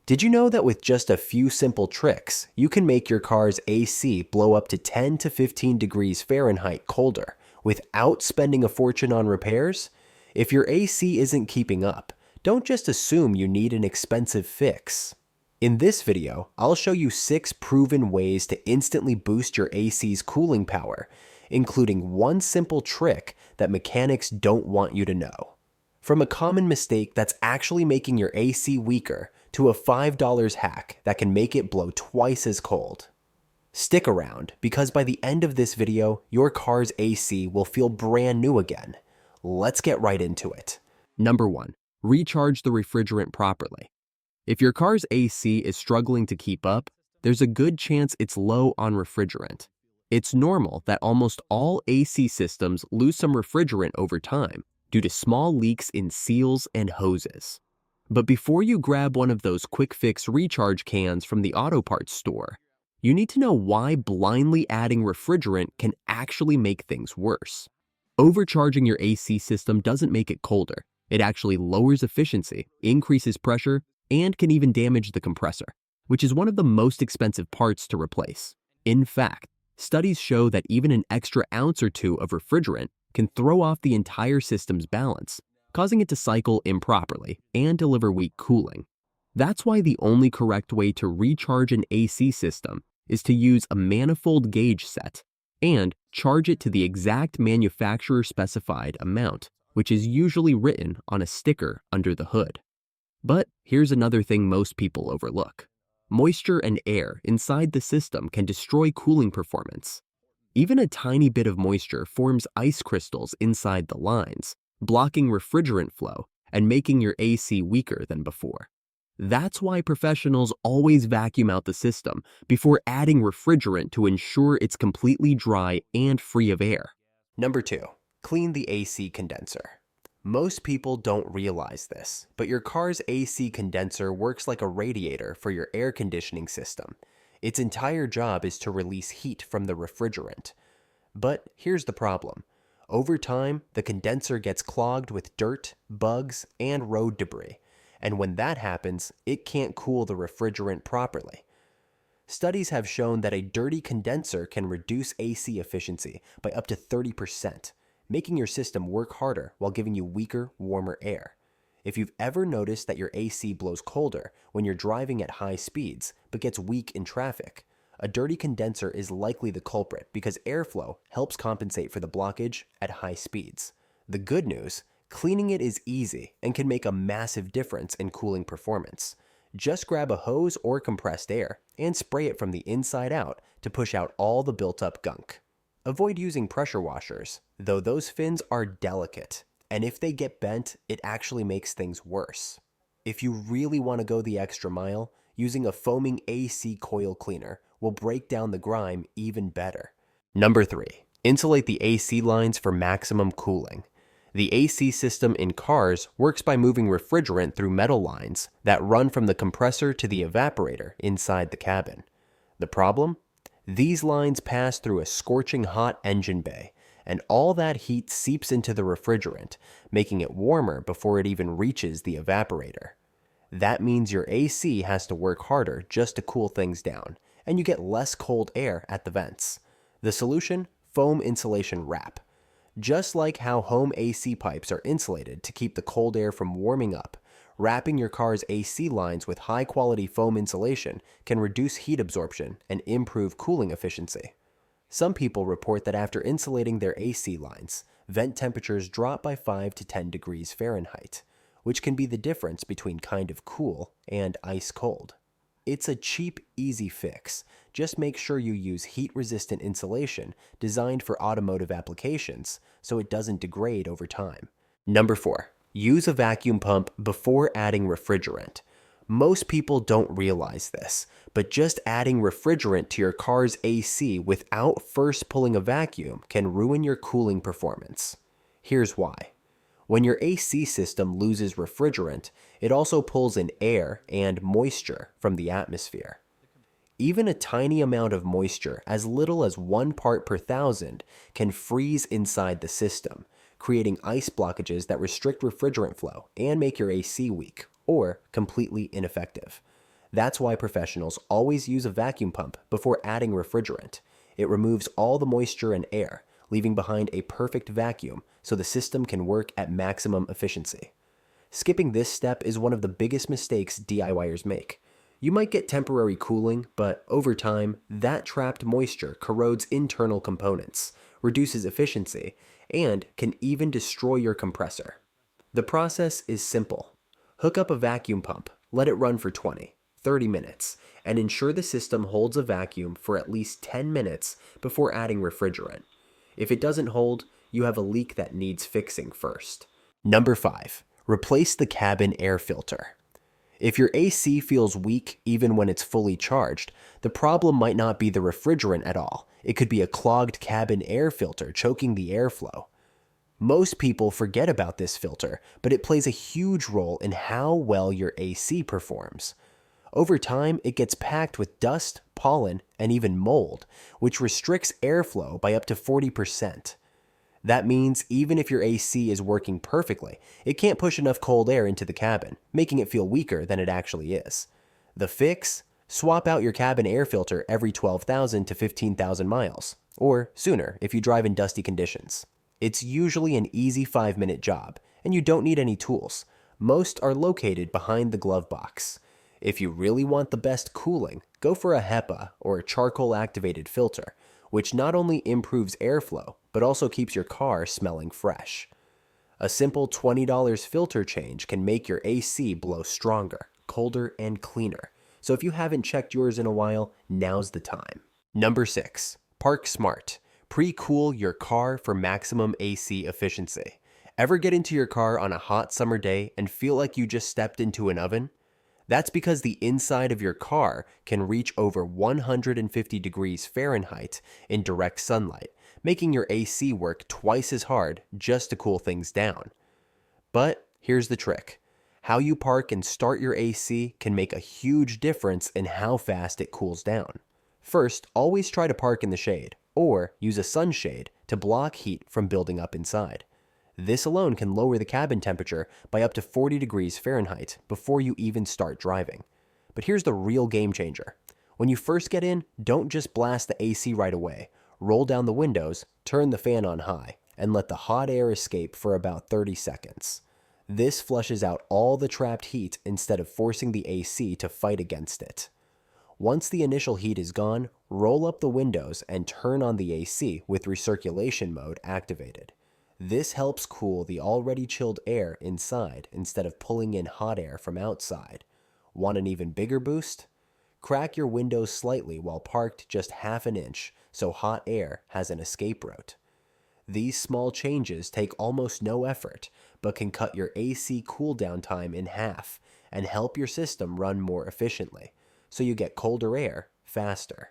Did you know that with just a few simple tricks, you can make your car's AC blow up to 10 to 15 degrees Fahrenheit colder without spending a fortune on repairs? If your AC isn't keeping up, don't just assume you need an expensive fix. In this video, I'll show you 6 proven ways to instantly boost your AC's cooling power, including one simple trick that mechanics don't want you to know. From a common mistake that's actually making your AC weaker to a $5 hack that can make it blow twice as cold. Stick around, because by the end of this video, your car's AC will feel brand new again. Let's get right into it. Number 1. Recharge the refrigerant properly. If your car's AC is struggling to keep up, there's a good chance it's low on refrigerant. It's normal that almost all AC systems lose some refrigerant over time due to small leaks in seals and hoses. But before you grab one of those quick-fix recharge cans from the auto parts store, you need to know why blindly adding refrigerant can actually make things worse. Overcharging your AC system doesn't make it colder. It actually lowers efficiency, increases pressure, and can even damage the compressor, which is one of the most expensive parts to replace. In fact, studies show that even an extra ounce or two of refrigerant can throw off the entire system's balance, causing it to cycle improperly and deliver weak cooling. That's why the only correct way to recharge an AC system is to use a manifold gauge set and charge it to the exact manufacturer-specified amount, which is usually written on a sticker under the hood. But here's another thing most people overlook. Moisture and air inside the system can destroy cooling performance. Even a tiny bit of moisture forms ice crystals inside the lines, blocking refrigerant flow and making your AC weaker than before. That's why professionals always vacuum out the system before adding refrigerant to ensure it's completely dry and free of air. Number 2. Clean the AC condenser. Most people don't realize this, but your car's AC condenser works like a radiator for your air conditioning system. Its entire job is to release heat from the refrigerant. But here's the problem. Over time, the condenser gets clogged with dirt, bugs, and road debris, and when that happens, it can't cool the refrigerant properly. Studies have shown that a dirty condenser can reduce AC efficiency by up to 30%, making your system work harder while giving you weaker, warmer air. If you've ever noticed that your AC blows colder when you're driving at high speeds but gets weak in traffic, a dirty condenser is likely the culprit because airflow helps compensate for the blockage at high speeds. The good news, cleaning it is easy and can make a massive difference in cooling performance. Just grab a hose or compressed air and spray it from the inside out to push out all the built-up gunk. Avoid using pressure washers, though those fins are delicate, and if they get bent, it actually makes things worse. If you really want to go the extra mile, using a foaming AC coil cleaner will break down the grime even better. Number 3. Insulate the AC lines for maximum cooling. The AC system in cars works by moving refrigerant through metal lines that run from the compressor to the evaporator inside the cabin. The problem? These lines pass through a scorching hot engine bay, and all that heat seeps into the refrigerant, making it warmer before it even reaches the evaporator. That means your AC has to work harder just to cool things down, and you get less cold air at the vents. The solution? Foam insulation wrap. Just like how home AC pipes are insulated to keep the cold air from warming up, wrapping your car's AC lines with high-quality foam insulation can reduce heat absorption and improve cooling efficiency. Some people report that after insulating their AC lines, vent temperatures drop by 5 to 10 degrees Fahrenheit, which can be the difference between kind of cool and ice cold. It's a cheap, easy fix. Just make sure you use heat-resistant insulation designed for automotive applications so it doesn't degrade over time. Number 4. Use a vacuum pump before adding refrigerant. Most people don't realize this, but just adding refrigerant to your car's AC without first pulling a vacuum can ruin your cooling performance. Here's why. When your AC system loses refrigerant, it also pulls in air and moisture from the atmosphere. Even a tiny amount of moisture, as little as 1 part per thousand, can freeze inside the system, creating ice blockages that restrict refrigerant flow and make your AC weak or completely ineffective. That's why professionals always use a vacuum pump before adding refrigerant. It removes all the moisture and air, leaving behind a perfect vacuum so the system can work at maximum efficiency. Skipping this step is one of the biggest mistakes DIYers make. You might get temporary cooling, but over time, that trapped moisture corrodes internal components, reduces efficiency, and can even destroy your compressor. The process is simple. Hook up a vacuum pump, let it run for 20, 30 minutes, and ensure the system holds a vacuum for at least 10 minutes before adding refrigerant. If it doesn't hold, you have a leak that needs fixing first. Number 5. Replace the cabin air filter. If your AC feels weak even when it's fully charged, the problem might not be the refrigerant at all. It could be a clogged cabin air filter choking the airflow. Most people forget about this filter, but it plays a huge role in how well your AC performs. Over time, it gets packed with dust, pollen, and even mold, which restricts airflow by up to 40%. That means even if your AC is working perfectly, it can't push enough cold air into the cabin, making it feel weaker than it actually is. The fix? Swap out your cabin air filter every 12,000 to 15,000 miles, or sooner if you drive in dusty conditions. It's usually an easy 5-minute job, and you don't need any tools. Most are located behind the glove box. If you really want the best cooling, go for a HEPA or a charcoal-activated filter, which not only improves airflow, but also keeps your car smelling fresh. A simple $20 filter change can make your AC blow stronger, colder, and cleaner. So if you haven't checked yours in a while, now's the time. Number 6. Park smart. Pre-cool your car for maximum AC efficiency. Ever get into your car on a hot summer day and feel like you just stepped into an oven? That's because the inside of your car can reach over 150 degrees Fahrenheit in direct sunlight, making your AC work twice as hard just to cool things down. But here's the trick. How you park and start your AC can make a huge difference in how fast it cools down. First, always try to park in the shade, or use a sunshade to block heat from building up inside. This alone can lower the cabin temperature by up to 40 degrees Fahrenheit before you even start driving. But here's the real game changer. When you first get in, don't just blast the AC right away. Roll down the windows, turn the fan on high, and let the hot air escape for about 30 seconds. This flushes out all the trapped heat instead of forcing the AC to fight against it. Once the initial heat is gone, roll up the windows and turn on the AC with recirculation mode activated. This helps cool the already chilled air inside instead of pulling in hot air from outside. Want an even bigger boost? Crack your windows slightly while parked just half an inch so hot air has an escape route. These small changes take almost no effort, but can cut your AC cool down time in half and help your system run more efficiently, so you get colder air faster.